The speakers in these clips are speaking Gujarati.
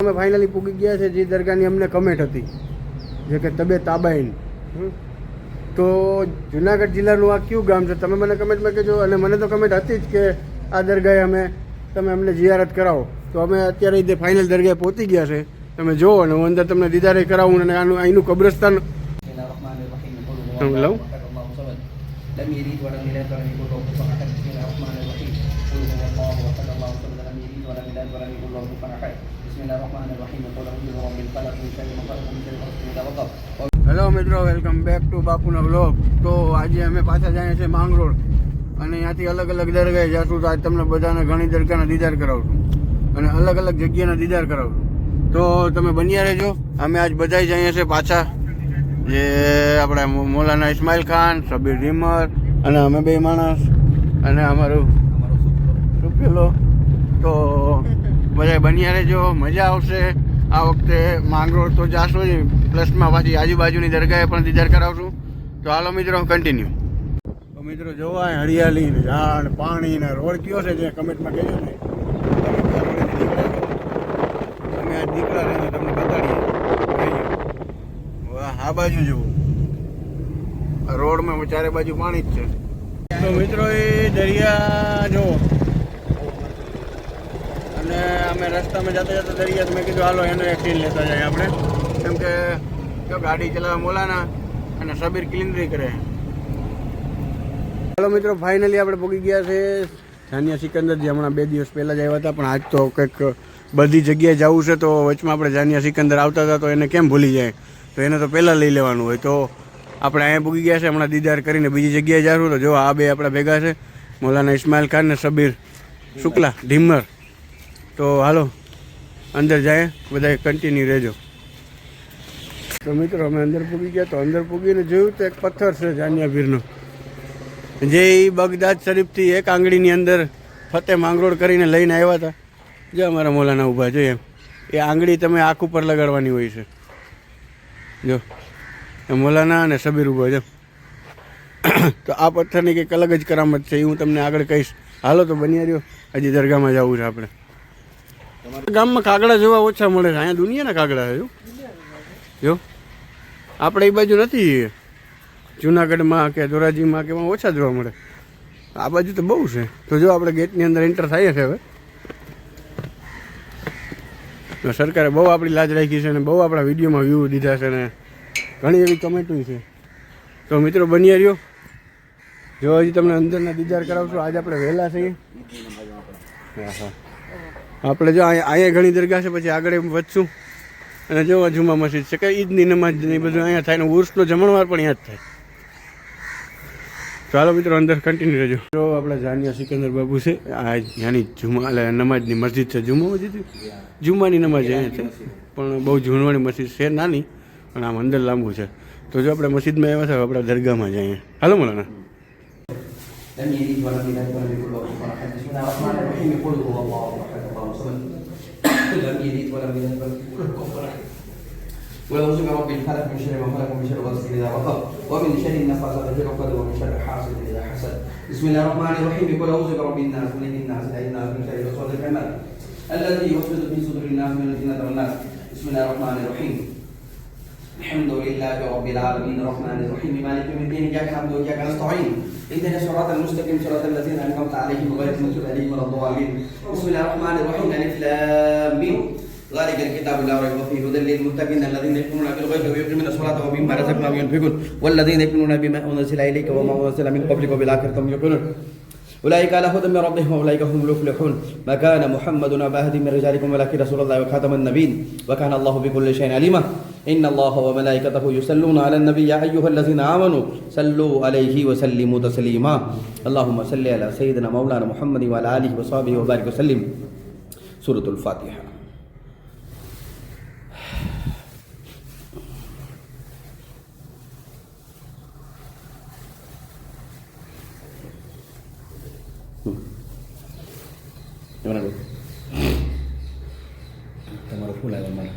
અમે ફાઇનલી પૂગી ગયા છે જે દરગાહની અમને કમેન્ટ હતી જે કે તબે તાબાઈન. તો જુનાગઢ જિલ્લાનું આ કયું ગામ છે તમે મને કમેન્ટમાં કહેજો. અને મને તો કમેન્ટ હતી જ કે આ દરગાહે તમે અમને જિયારત કરાવો. તો અમે અત્યારે ફાઇનલ દરગાહે પહોંચી ગયા છે. તમે જુઓ અને હું અંદર તમને દીદારે કરાવું અને અહીંનું કબ્રસ્તાન લઉં. لم يلد ولم يولد ولم يكن له كفوا احد. بسم الله الرحمن الرحيم. قل هو الله احد الله الصمد لم يلد ولم يولد ولم يكن له كفوا احد. بسم الله الرحمن الرحيم. قل اعوذ برب الفلق من شر ما خلق من شر غاسق اذا وقب. હેલો મિત્રો, વેલકમ બેક ટુ બાપુના વ્લોગ. તો આજે અમે પાછા જઈએ છીએ માંગરોળ અને ત્યાંથી અલગ અલગ દરગાહે જઈશું. તો આજે તમને બધાને ઘણી દરગાહના દીદાર કરાવશું અને અલગ અલગ જગ્યાના દીદાર કરાવશું. તો તમે બન્યા રહેજો. અમે આજ બધા જઈએ છીએ પાછા, જે આપણે મૌલાના ઇસ્માઇલ ખાન, શબીર ઢીમર અને અમે બે માણસ અને અમારું સુપેલો. તો બધા બન્યા રહેજો, મજા આવશે. આ વખતે માંગરોળ તો જાશો જ, પ્લસમાં પાછી આજુબાજુની દરગાહે પણ દીદાર કરાવશું. તો હાલો મિત્રો, કન્ટિન્યુ. તો મિત્રો જોવા હરિયાળી, ઝાડ, પાણી ને રોડ કયો છે જે કમેન્ટમાં કહેજો ને. અમે આ દીકરા રહીને તમને બતાડીએ. આ બાજુ જુઓ, રોડમાં ચારે બાજુ પાણી જ છે. તો મિત્રો એ દરિયા જુઓ અને અમે રસ્તામાં જતા જતા દરિયા મેં કીધું હાલો એનો એક સીન લેતા જાય આપણે, કેમ કે જો ગાડી ચલાવવા મોલાના અને શબીર ક્લિનરી કરે. હાલો મિત્રો, ફાઇનલી આપણે પહોંચી ગયા છે જાનિયા સિકંદર, જે હમણાં 2 દિવસ પહેલાં જ આવ્યા હતા. પણ આજ તો કંઈક બધી જગ્યાએ જવું છે. તો વચમાં આપણે જાનિયા સિકંદર આવતા હતા તો એને કેમ ભૂલી જાય, તો એને તો પહેલાં લઈ લેવાનું હોય. તો આપણે અહીંયા પૂગી ગયા છે, હમણાં દીદાર કરીને બીજી જગ્યાએ જશું. તો જો આ બે આપણા ભેગા છે, મૌલાના ઇસ્માઇલ ખાન ને શબીર શુક્લા ઢીમર. તો હાલો અંદર જાય, બધા કન્ટિન્યુ રહેજો. તો મિત્રો અમે અંદર પૂગી ગયા. તો અંદર પૂગીને જોયું તો એક પથ્થર છે જાનિયા પીરનો, જે બગદાદ શરીફથી એક આંગળીની અંદર ફતેહ માંગરોળ કરીને લઈને આવ્યા હતા. જો અમારા મૌલાના ઊભા જોઈએ, એ આંગળી તમે આંખ ઉપર લગાડવાની હોય છે. જો મૌલાના અને શબીર ઊભા છે. તો આ પથ્થરની કંઈક અલગ જ કરામત છે, એ હું તમને આગળ કહીશ. હાલો તો બની રહ્યો, હજી દરગાહમાં જવું છે આપણે. ગામમાં કાગડા જોવા ઓછા મળે છે, અહીંયા દુનિયાના કાગડા છે. જો આપણે એ બાજુ નથી, જુનાગઢમાં કે ધોરાજીમાં કે એમાં ઓછા જોવા મળે. આ બાજુ તો બહુ છે. તો જો આપણે ગેટની અંદર એન્ટર થઈએ છે હવે. સરકારે બહુ આપણી લાજ રાખી છે અને બહુ આપણા વિડીયોમાં વ્યૂ દીધા છે અને ઘણી એવી કમેન્ટો છે. તો મિત્રો બની રહ્યો, જો હજી તમને અંદરના દીદાર કરાવશું. આજે આપણે વહેલા છીએ. આપણે જો અહીંયા ઘણી દરગાહ છે, પછી આગળ વધશું અને જો જુમા મસ્જિદ છે કે ઈદની નમાજ ને બધું અહીંયા થાય ને ઉર્સનો જમણવાર પણ અહીંયા જ થાય. ચાલો મિત્રો અંદર કન્ટિન્યુ રહેજો. જો આપણા જાનિયા સિકંદર બાબુ છે, આ ત્યાંની જુમા એટલે નમાજની મસ્જિદ છે. જુમા મસ્જિદ, જુમાની નમાજ અહીંયા છે, પણ બહુ જૂનવાણી મસ્જિદ છે નાની, પણ આમ અંદર લાંબુ છે. તો જો આપણે મસ્જિદમાં આવ્યા છે, આપણા દરગાહમાં જઈએ. હાલો મોલાના. لم يلد ولم يولد ولم يكن له كفوا احد. بسم الله الرحمن الرحيم. قل هو الله احد الله الصمد لم يلد ولم يولد ولم يكن له كفوا احد. وأعوذ برب الفلق من شر ما خلق ومن شر غاسق إذا وقب ومن شر النفاثات في العقد ومن شر حاسد إذا حسد. بسم الله الرحمن الرحيم. قل أعوذ برب الناس ملك الناس إله الناس من شر الوسواس الخناس الذي يوسوس في صدور الناس من الجنة والناس. بسم الله الرحمن الرحيم. الحمد لله رب العالمين الرحمن الرحيم مالك يوم الدين إياك نعبد وإياك نستعين اهدنا الصراط المستقيم صراط الذين أنعمت عليهم غير المغضوب عليهم ولا الضالين. بسم الله الرحمن الرحيم. ألف لام ميم ذلك الكتاب لا ريب فيه هدى للمتقين الذين يؤمنون بالغيب ويقيمون الصلاة ومما رزقناهم ينفقون والذين يؤمنون بما أنزل إليك وما أنزل من قبلك وبالآخرة هم يوقنون أولئك على هدى من ربهم وأولئك هم المفلحون. ما كان محمد أبا أحد من رجالكم ولكن رسول الله وخاتم النبيين وكان الله بكل شيء عليما. إن الله وملائكته يصلون على النبي يا أيها الذين آمنوا صلوا عليه وسلموا تسليما. اللهم صل على سيدنا مولانا محمد وعلى آله وصحبه وبارك وسلم. سورة الفاتحة. Gimana Bu? Kamar full ya Bang.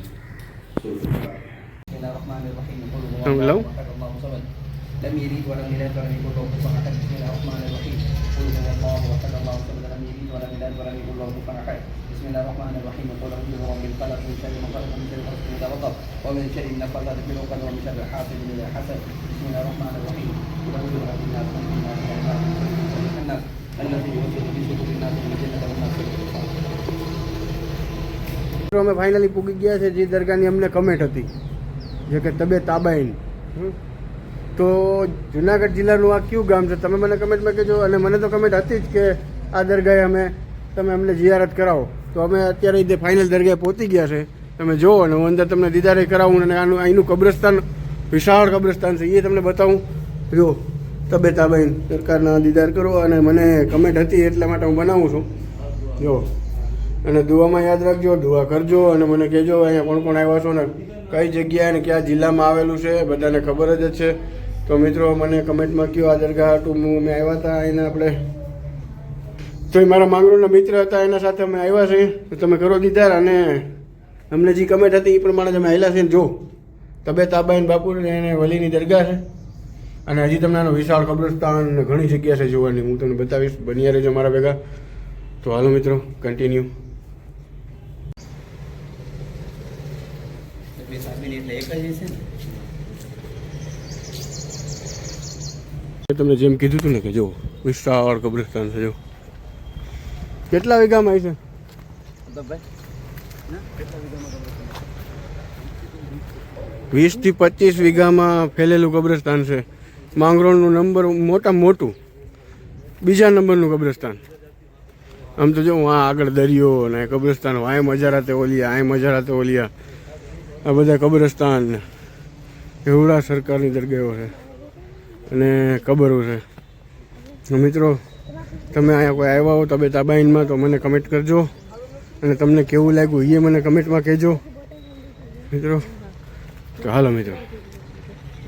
Bismillahirrahmanirrahim. Hello. لم يلد ولم يولد ولم يكن له كفوا احد بسم الله الرحمن الرحيم قل هو الله احد الله الصمد لم يلد ولم يولد ولم يكن له كفوا احد بسم الله الرحمن الرحيم قل اعوذ برب الفلق من شر ما خلق من شر غاسق اذا وقب ومن شر النفاثات في العقد ومن شر حاسد اذا حسد بسم الله الرحمن الرحيم قل اعوذ برب الناس ملك الناس الناس الذي يوسوس في صدور الناس من الجنه والناس. અમે ફાઇનલી પૂગી ગયા છે જે દરગાહની અમને કમેન્ટ હતી જે કે તબે તાબાઈન. તો જુનાગઢ જિલ્લાનું આ કયું ગામ છે તમે મને કમેન્ટમાં કહેજો. અને મને તો કમેન્ટ હતી જ કે આ દરગાહે તમે અમને જિયારત કરાવો. તો અમે અત્યારે જે ફાઇનલ દરગાહે પહોંચી ગયા છે તમે જુઓ અને હું અંદર તમને દીદારે કરાવું અને અહીંનું કબ્રસ્તાન વિશાળ કબ્રસ્તાન છે એ તમને બતાવું. જો તબે તાબાઈન સરકારના દીદાર કરો. અને મને કમેન્ટ હતી એટલા માટે હું બનાવું છું. જો અને દુઆમાં યાદ રાખજો, દુઆ કરજો અને મને કહેજો અહીંયા કોણ કોણ આવ્યા છો ને કઈ જગ્યાએ અને કયા જિલ્લામાં આવેલું છે બધાને ખબર જ છે. તો મિત્રો મને કમેન્ટમાં કહો આ દરગાહ હતું મેં આવ્યા હતા એને આપણે તો એ મારા માંગરોળના મિત્ર હતા એના સાથે અમે આવ્યા છીએ. તો તમે કરો દીદાર અને અમને જે કમેન્ટ હતી એ પ્રમાણે તમે આવેલા છે. જો તબે તાબાઈન બાપુ એને વલીની દરગાહ છે અને હજી તમને આનો વિશાળ કબ્રસ્તાન ઘણી જગ્યા છે જોવાની. હું તમને બતાવીશ, બન્યા રહેજો મારા ભેગા. તો હાલો મિત્રો કન્ટિન્યુ. તમને જેમ કીધું હતું ને કે જો વિશાળ કબ્રસ્તાન છે. જો કેટલા વીઘામાં આવી છે? 20 થી 25 વીઘામાં ફેલેલું કબ્રસ્તાન છે. માંગરોળનું નંબર મોટું બીજા નંબરનું કબ્રસ્તાન. આમ તો જો આ આગળ દરિયો અને કબ્રસ્તાન આય મજારાતે ઓલિયા આય મજારાતે ઓલિયા આ બધા કબ્રસ્તાન એવડા સરકારની દરગાહો છે અને કબરો છે. મિત્રો તમે અહીંયા કોઈ આવ્યા હો તબે તાબાઈનમાં તો મને કમેન્ટ કરજો અને તમને કેવું લાગ્યું એ મને કમેન્ટમાં કહેજો મિત્રો. તો હાલો મિત્રો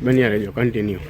બન્યા રહેજો કન્ટિન્યુ.